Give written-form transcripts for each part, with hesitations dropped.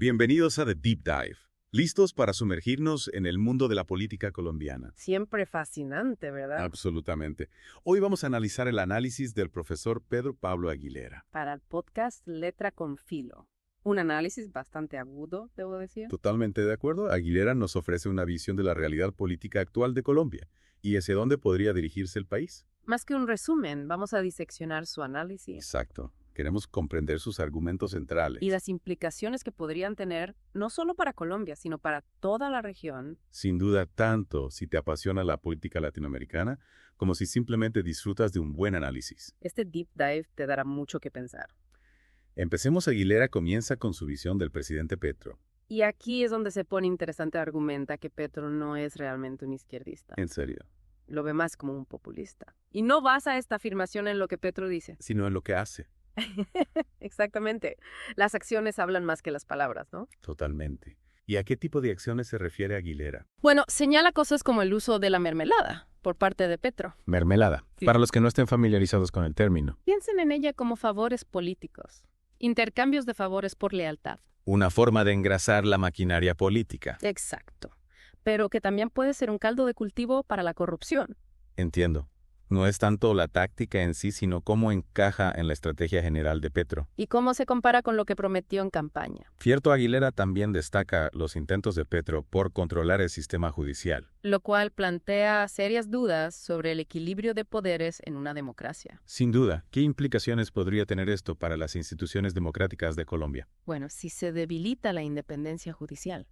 Bienvenidos a The Deep Dive, listos para sumergirnos en el mundo de la política colombiana. Siempre fascinante, ¿verdad? Absolutamente. Hoy vamos a analizar el análisis del profesor Pedro Pablo Aguilera. Para el podcast Letra con Filo. Un análisis bastante agudo, debo decir. Totalmente de acuerdo. Aguilera nos ofrece una visión de la realidad política actual de Colombia y hacia dónde podría dirigirse el país. Más que un resumen, vamos a diseccionar su análisis. Exacto. Queremos comprender sus argumentos centrales. Y las implicaciones que podrían tener no solo para Colombia, sino para toda la región. Sin duda, tanto si te apasiona la política latinoamericana como si simplemente disfrutas de un buen análisis. Este deep dive te dará mucho que pensar. Empecemos. Aguilera comienza con su visión del presidente Petro. Y aquí es donde se pone interesante. Argumenta que Petro no es realmente un izquierdista. ¿En serio? Lo ve más como un populista. Y no basa esta afirmación en lo que Petro dice. Sino en lo que hace. Exactamente. Las acciones hablan más que las palabras, ¿no? Totalmente. ¿Y a qué tipo de acciones se refiere Aguilera? Bueno, señala cosas como el uso de la mermelada por parte de Petro. Mermelada. Sí. Para los que no estén familiarizados con el término. Piensen en ella como favores políticos. Intercambios de favores por lealtad. Una forma de engrasar la maquinaria política. Exacto. Pero que también puede ser un caldo de cultivo para la corrupción. Entiendo. No es tanto la táctica en sí, sino cómo encaja en la estrategia general de Petro. ¿Y cómo se compara con lo que prometió en campaña? Cierto, Aguilera también destaca los intentos de Petro por controlar el sistema judicial. Lo cual plantea serias dudas sobre el equilibrio de poderes en una democracia. Sin duda, ¿qué implicaciones podría tener esto para las instituciones democráticas de Colombia? Bueno, si se debilita la independencia judicial.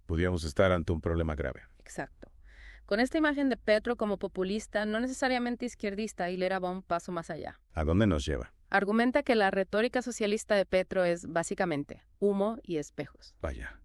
Podríamos estar ante un problema grave. Exacto. Con esta imagen de Petro como populista, no necesariamente izquierdista, Aguilera va un paso más allá. ¿A dónde nos lleva? Argumenta que la retórica socialista de Petro es básicamente humo y espejos. Vaya.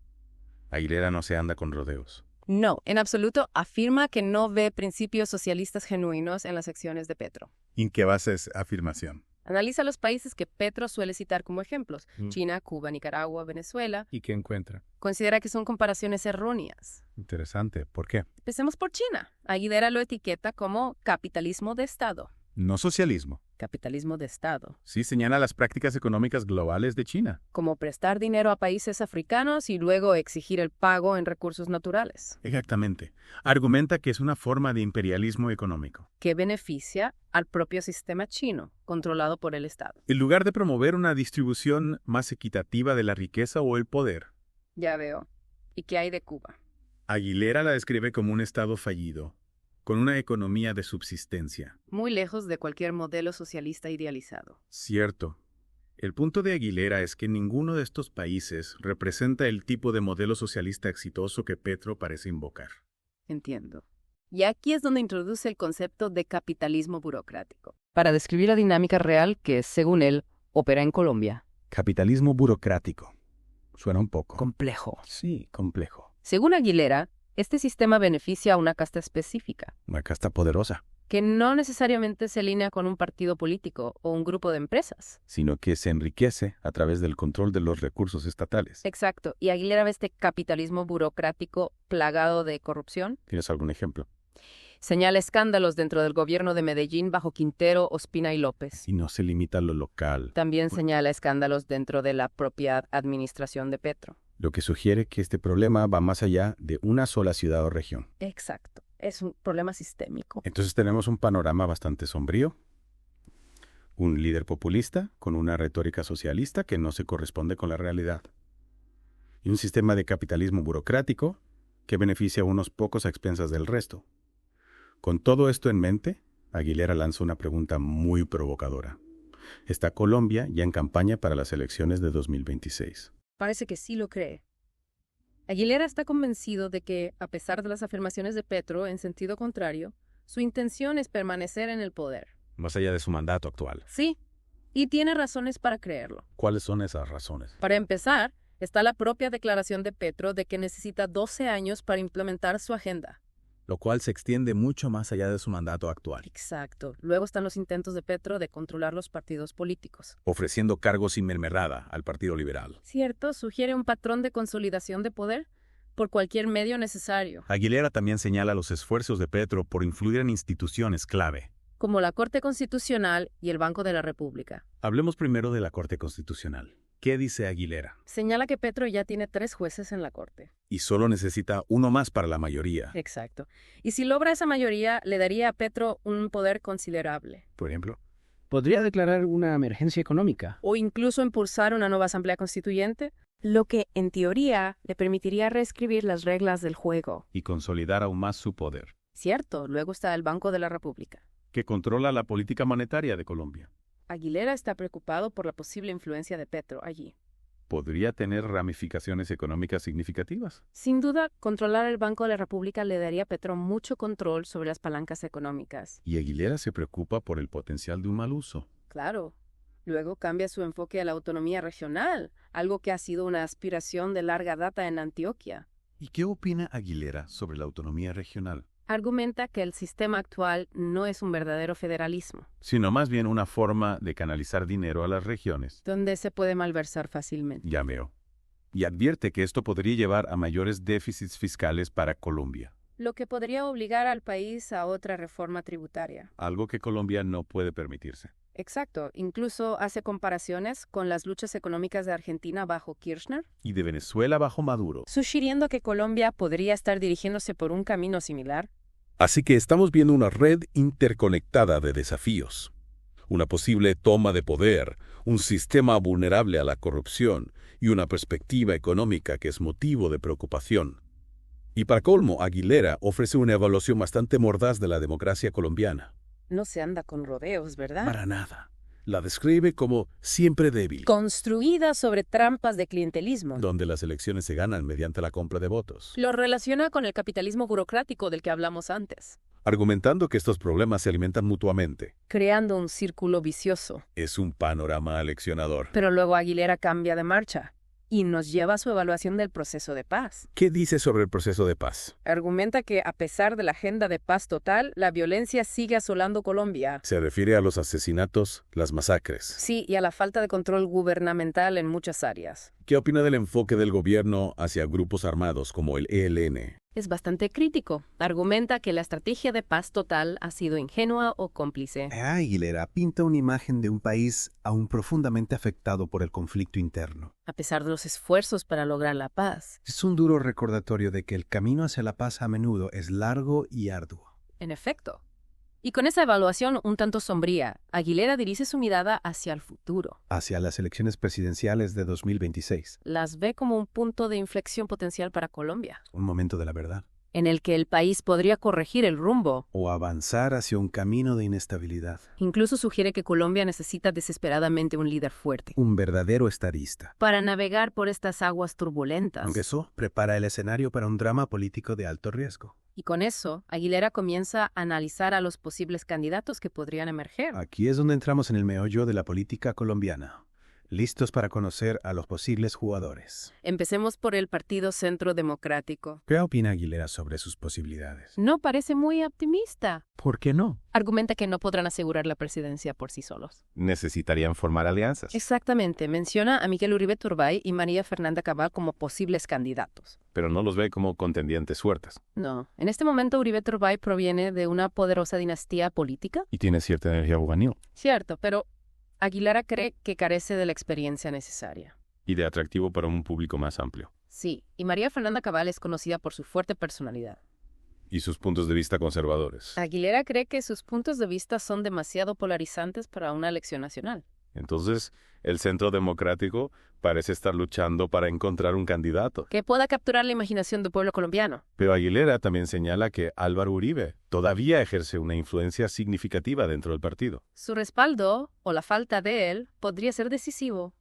Aguilera no se anda con rodeos. No, en absoluto afirma que no ve principios socialistas genuinos en las acciones de Petro. ¿En qué basa esa afirmación? Analiza los países que Petro suele citar como ejemplos: China, Cuba, Nicaragua, Venezuela. ¿Y qué encuentra? Considera que son comparaciones erróneas. Interesante. ¿Por qué? Empecemos por China. Aguilera lo etiqueta como capitalismo de Estado. No socialismo. Capitalismo de Estado. Sí señala las prácticas económicas globales de China. Como prestar dinero a países africanos y luego exigir el pago en recursos naturales, Exactamente. Argumenta que es una forma de imperialismo económico. que beneficia al propio sistema chino, controlado por el Estado. En lugar de promover una distribución más equitativa de la riqueza o el poder, Ya veo. ¿Y qué hay de Cuba? Aguilera la describe como un estado fallido, con una economía de subsistencia. Muy lejos de cualquier modelo socialista idealizado. Cierto. El punto de Aguilera es que ninguno de estos países representa el tipo de modelo socialista exitoso que Petro parece invocar. Entiendo. Y aquí es donde introduce el concepto de capitalismo burocrático, para describir la dinámica real que, según él, opera en Colombia. Capitalismo burocrático. Suena un poco. Complejo. Sí, complejo. Según Aguilera, este sistema beneficia a una casta específica, Una casta poderosa, que no necesariamente se alinea con un partido político o un grupo de empresas. sino que se enriquece a través del control de los recursos estatales. Exacto. Y Aguilera ve este capitalismo burocrático plagado de corrupción. ¿Tienes algún ejemplo? Señala escándalos dentro del gobierno de Medellín bajo Quintero, Ospina y López. Y no se limita a lo local, También señala escándalos dentro de la propia administración de Petro. lo que sugiere que este problema va más allá de una sola ciudad o región. Exacto. Es un problema sistémico. Entonces tenemos un panorama bastante sombrío. Un líder populista con una retórica socialista que no se corresponde con la realidad. Y un sistema de capitalismo burocrático que beneficia a unos pocos a expensas del resto. Con todo esto en mente, Aguilera lanza una pregunta muy provocadora. ¿Está Colombia ya en campaña para las elecciones de 2026? Parece que sí lo cree. Aguilera está convencido de que, a pesar de las afirmaciones de Petro en sentido contrario, su intención es permanecer en el poder. Más allá de su mandato actual. Sí, y tiene razones para creerlo. ¿Cuáles son esas razones? Para empezar, está la propia declaración de Petro de que necesita 12 años para implementar su agenda. Lo cual se extiende mucho más allá de su mandato actual, Exacto. Luego están los intentos de Petro de controlar los partidos políticos. ofreciendo cargos sin mermelada al Partido Liberal. Cierto, sugiere un patrón de consolidación de poder por cualquier medio necesario, Aguilera también señala los esfuerzos de Petro por influir en instituciones clave. como la Corte Constitucional y el Banco de la República. Hablemos primero de la Corte Constitucional. ¿Qué dice Aguilera? Señala que Petro ya tiene 3 jueces en la corte. Y solo necesita uno más para la mayoría. Exacto. Y si logra esa mayoría, le daría a Petro un poder considerable. Por ejemplo, Podría declarar una emergencia económica. O incluso impulsar una nueva asamblea constituyente, lo que, en teoría, le permitiría reescribir las reglas del juego. y consolidar aún más su poder, Cierto, luego está el Banco de la República. que controla la política monetaria de Colombia. Aguilera está preocupado por la posible influencia de Petro allí. Podría tener ramificaciones económicas significativas. Sin duda, controlar el Banco de la República le daría a Petro mucho control sobre las palancas económicas. Y Aguilera se preocupa por el potencial de un mal uso. Claro. Luego cambia su enfoque a la autonomía regional, algo que ha sido una aspiración de larga data en Antioquia. ¿Y qué opina Aguilera sobre la autonomía regional? Argumenta que el sistema actual no es un verdadero federalismo, Sino más bien una forma de canalizar dinero a las regiones. donde se puede malversar fácilmente. Ya veo. Y advierte que esto podría llevar a mayores déficits fiscales para Colombia, Lo que podría obligar al país a otra reforma tributaria. algo que Colombia no puede permitirse. Exacto. Incluso hace comparaciones con las luchas económicas de Argentina bajo Kirchner, Y de Venezuela bajo Maduro. sugiriendo que Colombia podría estar dirigiéndose por un camino similar. Así que estamos viendo una red interconectada de desafíos. Una posible toma de poder, un sistema vulnerable a la corrupción y una perspectiva económica que es motivo de preocupación. Y para colmo, Aguilera ofrece una evaluación bastante mordaz de la democracia colombiana. No se anda con rodeos, ¿verdad? Para nada. La describe como siempre débil, Construida sobre trampas de clientelismo. donde las elecciones se ganan mediante la compra de votos, Lo relaciona con el capitalismo burocrático del que hablamos antes, argumentando que estos problemas se alimentan mutuamente. creando un círculo vicioso. Es un panorama aleccionador. Pero luego Aguilera cambia de marcha y nos lleva a su evaluación del proceso de paz. ¿Qué dice sobre el proceso de paz? Argumenta que, a pesar de la agenda de paz total, la violencia sigue asolando Colombia. Se refiere a los asesinatos, las masacres. Sí, y a la falta de control gubernamental en muchas áreas. ¿Qué opina del enfoque del gobierno hacia grupos armados como el ELN? Es bastante crítico. Argumenta que la estrategia de paz total ha sido ingenua o cómplice. Aguilera pinta una imagen de un país aún profundamente afectado por el conflicto interno. A pesar de los esfuerzos para lograr la paz. Es un duro recordatorio de que el camino hacia la paz a menudo es largo y arduo. En efecto. Y con esa evaluación un tanto sombría, Aguilera dirige su mirada hacia el futuro. Hacia las elecciones presidenciales de 2026, Las ve como un punto de inflexión potencial para Colombia, un momento de la verdad. en el que el país podría corregir el rumbo. O avanzar hacia un camino de inestabilidad. Incluso sugiere que Colombia necesita desesperadamente un líder fuerte Un verdadero estadista. para navegar por estas aguas turbulentas. Aunque eso prepara el escenario para un drama político de alto riesgo. Y con eso, Aguilera comienza a analizar a los posibles candidatos que podrían emerger. Aquí es donde entramos en el meollo de la política colombiana. Listos para conocer a los posibles jugadores. Empecemos por el Partido Centro Democrático. ¿Qué opina Aguilera sobre sus posibilidades? No parece muy optimista. ¿Por qué no? Argumenta que no podrán asegurar la presidencia por sí solos. Necesitarían formar alianzas, Exactamente. Menciona a Miguel Uribe Turbay y María Fernanda Cabal como posibles candidatos. pero no los ve como contendientes fuertes. No. En este momento Uribe Turbay proviene de una poderosa dinastía política. Y tiene cierta energía juvenil. Cierto, pero Aguilera cree que carece de la experiencia necesaria. Y de atractivo para un público más amplio. Sí, y María Fernanda Cabal es conocida por su fuerte personalidad. Y sus puntos de vista conservadores. Aguilera cree que sus puntos de vista son demasiado polarizantes para una elección nacional. Entonces, el Centro Democrático parece estar luchando para encontrar un candidato. Que pueda capturar la imaginación del pueblo colombiano. Pero Aguilera también señala que Álvaro Uribe todavía ejerce una influencia significativa dentro del partido. Su respaldo, o la falta de él, podría ser decisivo.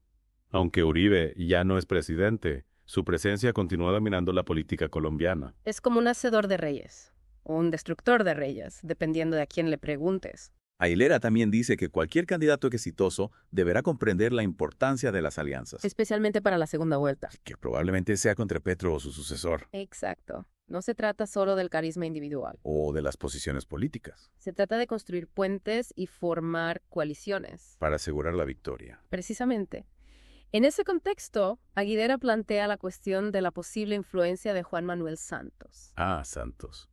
Aunque Uribe ya no es presidente, su presencia continúa dominando la política colombiana. Es como un hacedor de reyes, o un destructor de reyes, dependiendo de a quién le preguntes. Aguilera también dice que cualquier candidato exitoso deberá comprender la importancia de las alianzas, Especialmente para la segunda vuelta. que probablemente sea contra Petro o su sucesor, Exacto. No se trata solo del carisma individual. o de las posiciones políticas, Se trata de construir puentes y formar coaliciones. para asegurar la victoria. Precisamente. En ese contexto, Aguilera plantea la cuestión de la posible influencia de Juan Manuel Santos. Ah, Santos.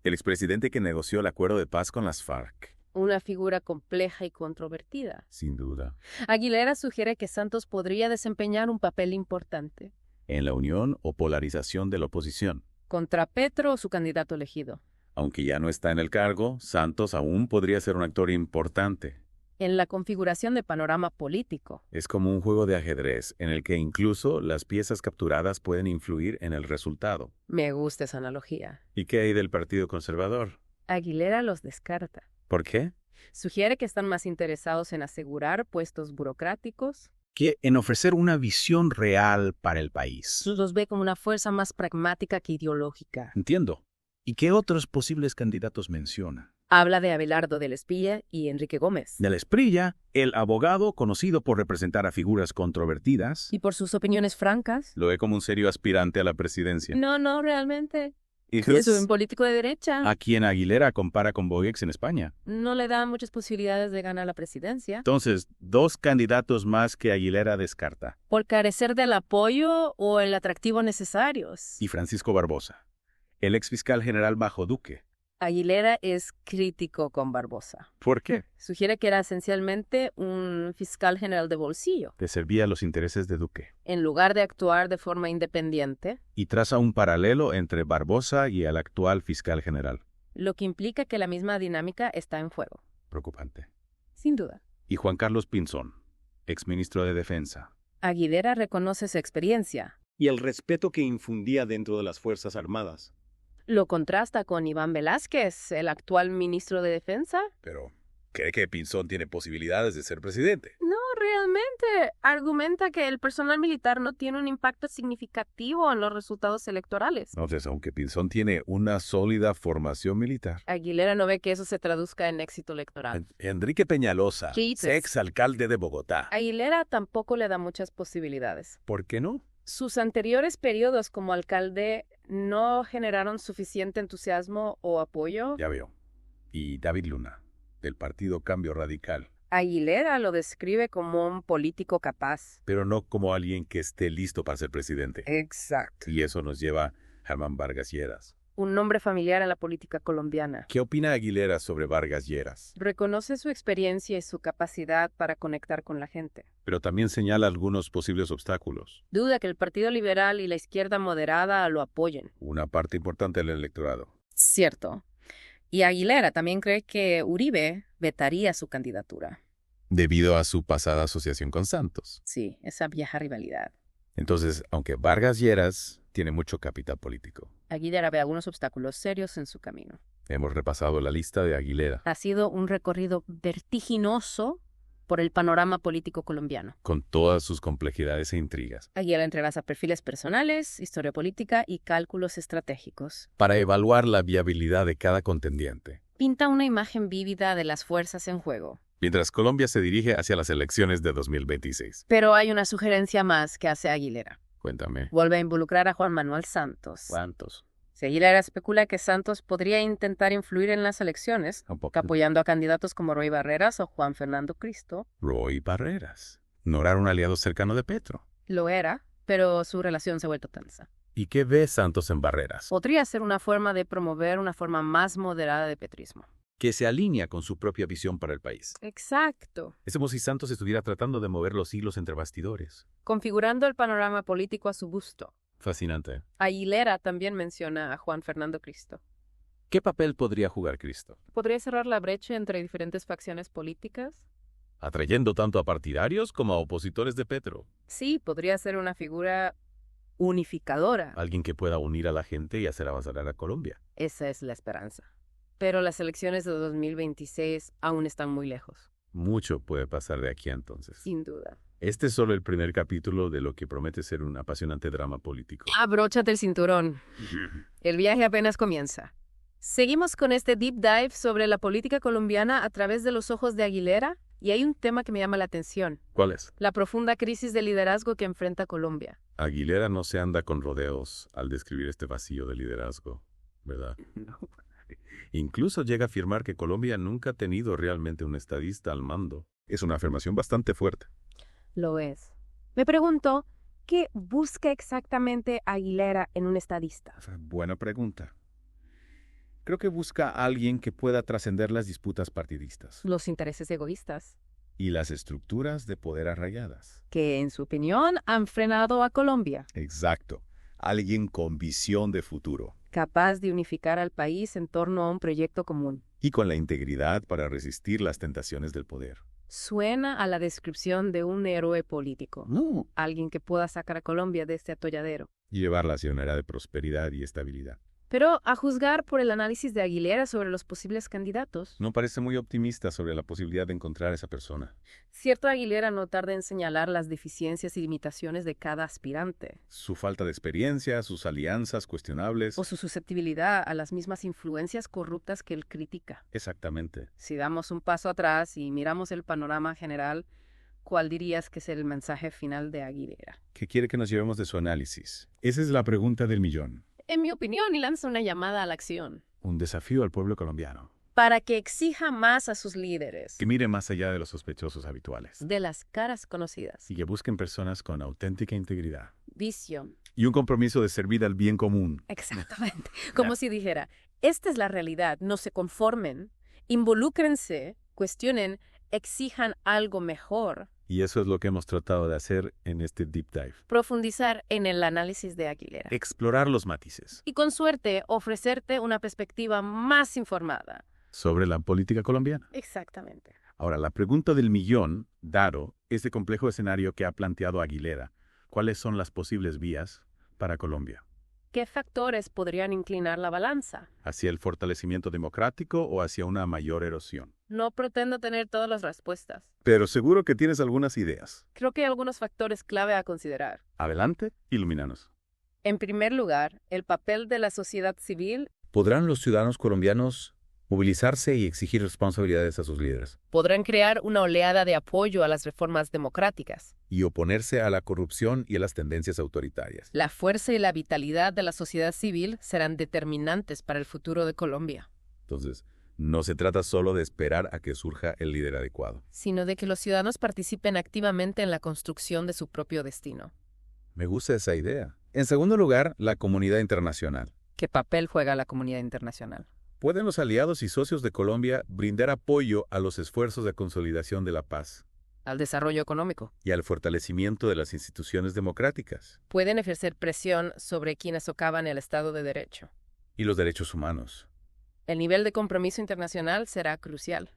El expresidente que negoció el acuerdo de paz con las FARC. Una figura compleja y controvertida. Sin duda. Aguilera sugiere que Santos podría desempeñar un papel importante En la unión o polarización de la oposición. contra Petro o su candidato elegido. Aunque ya no está en el cargo, Santos aún podría ser un actor importante. En la configuración de panorama político. Es como un juego de ajedrez en el que incluso las piezas capturadas pueden influir en el resultado. Me gusta esa analogía. ¿Y qué hay del Partido Conservador? Aguilera los descarta. ¿Por qué? Sugiere que están más interesados en asegurar puestos burocráticos. Que en ofrecer una visión real para el país. Los ve como una fuerza más pragmática que ideológica. Entiendo. ¿Y qué otros posibles candidatos menciona? Habla de Abelardo del Espilla y Enrique Gómez. Del Esprilla, el abogado conocido por representar a figuras controvertidas. Y por sus opiniones francas. Lo ve como un serio aspirante a la presidencia. No, realmente. ¿Y Es un político de derecha. A quien Aguilera compara con Boguex en España. No le da muchas posibilidades de ganar la presidencia. Entonces, dos candidatos más que Aguilera descarta. Por carecer del apoyo o el atractivo necesarios. Y Francisco Barbosa, el ex fiscal general bajo Duque. Aguilera es crítico con Barbosa. ¿Por qué? Sugiere que era esencialmente un fiscal general de bolsillo, Que servía a los intereses de Duque. en lugar de actuar de forma independiente, Y traza un paralelo entre Barbosa y el actual fiscal general. lo que implica que la misma dinámica está en juego. Preocupante. Sin duda. Y Juan Carlos Pinzón, exministro de Defensa. Aguilera reconoce su experiencia. Y el respeto que infundía dentro de las Fuerzas Armadas. Lo contrasta con Iván Velázquez, el actual ministro de Defensa. Pero, ¿cree que Pinzón tiene posibilidades de ser presidente? No, realmente. Argumenta que el personal militar no tiene un impacto significativo en los resultados electorales. Entonces, aunque Pinzón tiene una sólida formación militar. Aguilera no ve que eso se traduzca en éxito electoral. Enrique Peñalosa, ¿Qué dices? exalcalde de Bogotá. Aguilera tampoco le da muchas posibilidades. ¿Por qué no? Sus anteriores periodos como alcalde no generaron suficiente entusiasmo o apoyo. Ya veo. Y David Luna, del Partido Cambio Radical. Aguilera lo describe como un político capaz. Pero no como alguien que esté listo para ser presidente. Exacto. Y eso nos lleva a Germán Vargas Lleras. Un nombre familiar en la política colombiana. ¿Qué opina Aguilera sobre Vargas Lleras? Reconoce su experiencia y su capacidad para conectar con la gente. Pero también señala algunos posibles obstáculos. Duda que el Partido Liberal y la izquierda moderada lo apoyen. Una parte importante del electorado. Cierto. Y Aguilera también cree que Uribe vetaría su candidatura. Debido a su pasada asociación con Santos. Sí, esa vieja rivalidad. Entonces, aunque Vargas Lleras tiene mucho capital político. Aguilera ve algunos obstáculos serios en su camino. Hemos repasado la lista de Aguilera, Ha sido un recorrido vertiginoso por el panorama político colombiano. con todas sus complejidades e intrigas, Aguilera entrelaza perfiles personales, historia política y cálculos estratégicos. para evaluar la viabilidad de cada contendiente. Pinta una imagen vívida de las fuerzas en juego. Mientras Colombia se dirige hacia las elecciones de 2026. Pero hay una sugerencia más que hace Aguilera. Cuéntame. Vuelve a involucrar a Juan Manuel Santos. ¿Cuántos? Si Aguilera especula que Santos podría intentar influir en las elecciones, Un poco. apoyando a candidatos como Roy Barreras o Juan Fernando Cristo. Roy Barreras. No era un aliado cercano de Petro. Lo era, pero su relación se ha vuelto tensa. ¿Y qué ve Santos en Barreras? Podría ser una forma de promover una forma más moderada de petrismo. Que se alinea con su propia visión para el país. Exacto. Es como si Santos estuviera tratando de mover los hilos entre bastidores. Configurando el panorama político a su gusto. Fascinante. Aguilera también menciona a Juan Fernando Cristo. ¿Qué papel podría jugar Cristo? ¿Podría cerrar la brecha entre diferentes facciones políticas? Atrayendo tanto a partidarios como a opositores de Petro. Sí, podría ser una figura unificadora. Alguien que pueda unir a la gente y hacer avanzar a la Colombia. Esa es la esperanza. Pero las elecciones de 2026 aún están muy lejos. Mucho puede pasar de aquí a entonces. Sin duda. Este es solo el primer capítulo de lo que promete ser un apasionante drama político. Abróchate el cinturón. El viaje apenas comienza. Seguimos con este deep dive sobre la política colombiana a través de los ojos de Aguilera, y hay un tema que me llama la atención: ¿Cuál es? la profunda crisis de liderazgo que enfrenta Colombia. Aguilera no se anda con rodeos al describir este vacío de liderazgo, ¿verdad? Incluso llega a afirmar que Colombia nunca ha tenido realmente un estadista al mando. Es una afirmación bastante fuerte. Lo es. Me pregunto, ¿qué busca exactamente Aguilera en un estadista? Buena pregunta. Creo que busca a alguien que pueda trascender las disputas partidistas Los intereses egoístas, y las estructuras de poder arraigadas. que en su opinión han frenado a Colombia, Exacto. Alguien con visión de futuro capaz de unificar al país en torno a un proyecto común. y con la integridad para resistir las tentaciones del poder. Suena a la descripción de un héroe político, No. alguien que pueda sacar a Colombia de este atolladero. Y llevarla hacia una era de prosperidad y estabilidad. Pero a juzgar por el análisis de Aguilera sobre los posibles candidatos, No parece muy optimista sobre la posibilidad de encontrar a esa persona. cierto Aguilera no tarda en señalar las deficiencias y limitaciones de cada aspirante, Su falta de experiencia, sus alianzas cuestionables. o su susceptibilidad a las mismas influencias corruptas que él critica. Exactamente. Si damos un paso atrás y miramos el panorama general, ¿cuál dirías que es el mensaje final de Aguilera? ¿Qué quiere que nos llevemos de su análisis? Esa es la pregunta del millón. En mi opinión, y lanza una llamada a la acción, Un desafío al pueblo colombiano. para que exija más a sus líderes Que mire más allá de los sospechosos habituales. de las caras conocidas. Y que busquen personas con auténtica integridad. Visión. Y un compromiso de servir al bien común. Exactamente. Como si dijera, esta es la realidad, no se conformen, involúcrense, cuestionen, exijan algo mejor. Y eso es lo que hemos tratado de hacer en este Deep Dive. Profundizar en el análisis de Aguilera. Explorar los matices Y con suerte, ofrecerte una perspectiva más informada. sobre la política colombiana. Exactamente. Ahora, la pregunta del millón, dado este complejo escenario que ha planteado Aguilera, ¿cuáles son las posibles vías para Colombia? ¿Qué factores podrían inclinar la balanza? ¿Hacia el fortalecimiento democrático o hacia una mayor erosión? No pretendo tener todas las respuestas. Pero seguro que tienes algunas ideas. Creo que hay algunos factores clave a considerar. Adelante, ilumínanos. En primer lugar, el papel de la sociedad civil. ¿Podrán los ciudadanos colombianos movilizarse y exigir responsabilidades a sus líderes? Podrán crear una oleada de apoyo a las reformas democráticas. Y oponerse a la corrupción y a las tendencias autoritarias. La fuerza y la vitalidad de la sociedad civil serán determinantes para el futuro de Colombia, Entonces, no se trata solo de esperar a que surja el líder adecuado. sino de que los ciudadanos participen activamente en la construcción de su propio destino. Me gusta esa idea. En segundo lugar, la comunidad internacional. ¿Qué papel juega la comunidad internacional? ¿Pueden los aliados y socios de Colombia brindar apoyo a los esfuerzos de consolidación de la paz Al desarrollo económico. y al fortalecimiento de las instituciones democráticas Pueden ejercer presión sobre quienes socavan el Estado de Derecho. y los derechos humanos El nivel de compromiso internacional será crucial.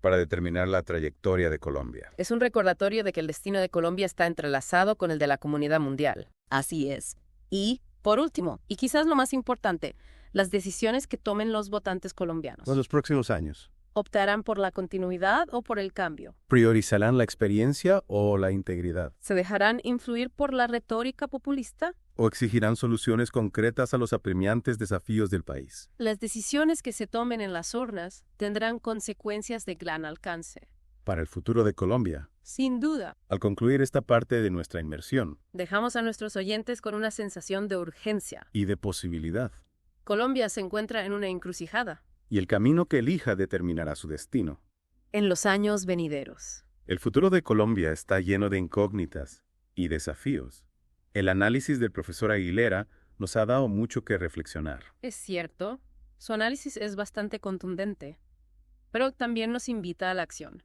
para determinar la trayectoria de Colombia? Es un recordatorio de que el destino de Colombia está entrelazado con el de la comunidad mundial. Así es. Y, por último, y quizás lo más importante, las decisiones que tomen los votantes colombianos. En los próximos años, ¿Optarán por la continuidad o por el cambio? ¿priorizarán la experiencia o la integridad? ¿Se dejarán influir por la retórica populista? ¿O exigirán soluciones concretas a los apremiantes desafíos del país? Las decisiones que se tomen en las urnas tendrán consecuencias de gran alcance. Para el futuro de Colombia. Sin duda, Al concluir esta parte de nuestra inmersión dejamos a nuestros oyentes con una sensación de urgencia. y de posibilidad, Colombia se encuentra en una encrucijada. y el camino que elija determinará su destino. En los años venideros. El futuro de Colombia está lleno de incógnitas y desafíos. El análisis del profesor Aguilera nos ha dado mucho que reflexionar. Es cierto, su análisis es bastante contundente, pero también nos invita a la acción.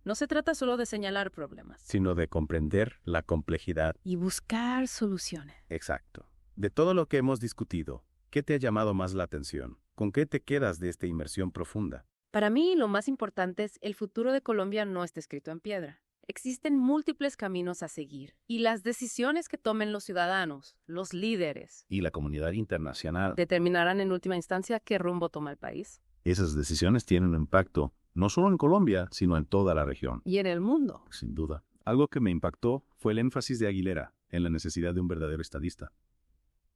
No se trata solo de señalar problemas, Sino de comprender la complejidad. y buscar soluciones. Exacto. De todo lo que hemos discutido, ¿qué te ha llamado más la atención? ¿Con qué te quedas de esta inmersión profunda? Para mí, lo más importante es el futuro de Colombia no está escrito en piedra. Existen múltiples caminos a seguir, y las decisiones que tomen los ciudadanos, los líderes, Y la comunidad internacional. determinarán en última instancia qué rumbo toma el país. Esas decisiones tienen un impacto no solo en Colombia, sino en toda la región. Y en el mundo. Sin duda. Algo que me impactó fue el énfasis de Aguilera en la necesidad de un verdadero estadista.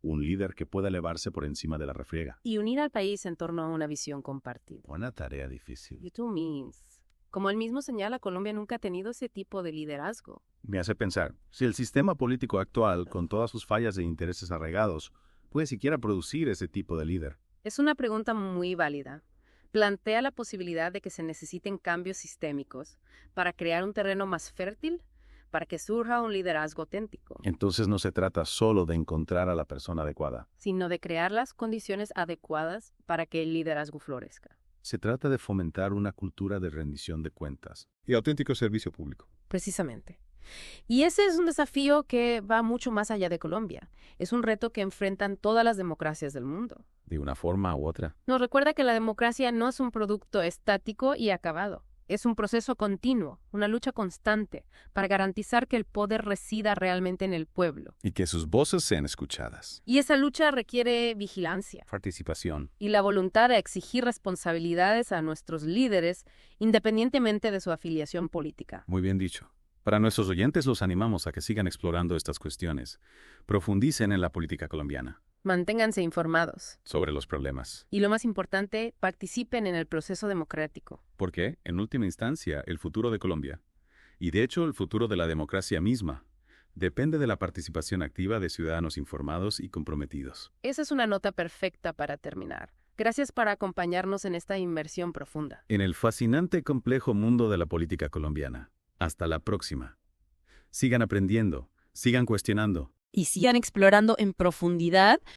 Un líder que pueda elevarse por encima de la refriega. Y unir al país en torno a una visión compartida. Una tarea difícil. You too means. Como él mismo señala, Colombia nunca ha tenido ese tipo de liderazgo. Me hace pensar, si el sistema político actual, con todas sus fallas e intereses arraigados, puede siquiera producir ese tipo de líder. Es una pregunta muy válida. Plantea la posibilidad de que se necesiten cambios sistémicos para crear un terreno más fértil para que surja un liderazgo auténtico, Entonces no se trata solo de encontrar a la persona adecuada. sino de crear las condiciones adecuadas para que el liderazgo florezca. Se trata de fomentar una cultura de rendición de cuentas. Y auténtico servicio público. Precisamente. Y ese es un desafío que va mucho más allá de Colombia. Es un reto que enfrentan todas las democracias del mundo. De una forma u otra. Nos recuerda que la democracia no es un producto estático y acabado. Es un proceso continuo, una lucha constante para garantizar que el poder resida realmente en el pueblo. Y que sus voces sean escuchadas. Y esa lucha requiere vigilancia Participación. y la voluntad de exigir responsabilidades a nuestros líderes independientemente de su afiliación política. Muy bien dicho. Para nuestros oyentes los animamos a que sigan explorando estas cuestiones. Profundicen en la política colombiana, Manténganse informados. sobre los problemas. Y lo más importante, participen en el proceso democrático. Porque, en última instancia, el futuro de Colombia, y de hecho el futuro de la democracia misma, depende de la participación activa de ciudadanos informados y comprometidos. Esa es una nota perfecta para terminar. Gracias por acompañarnos en esta inmersión profunda. En el fascinante y complejo mundo de la política colombiana. Hasta la próxima. Sigan aprendiendo, sigan cuestionando. Y sigan explorando en profundidad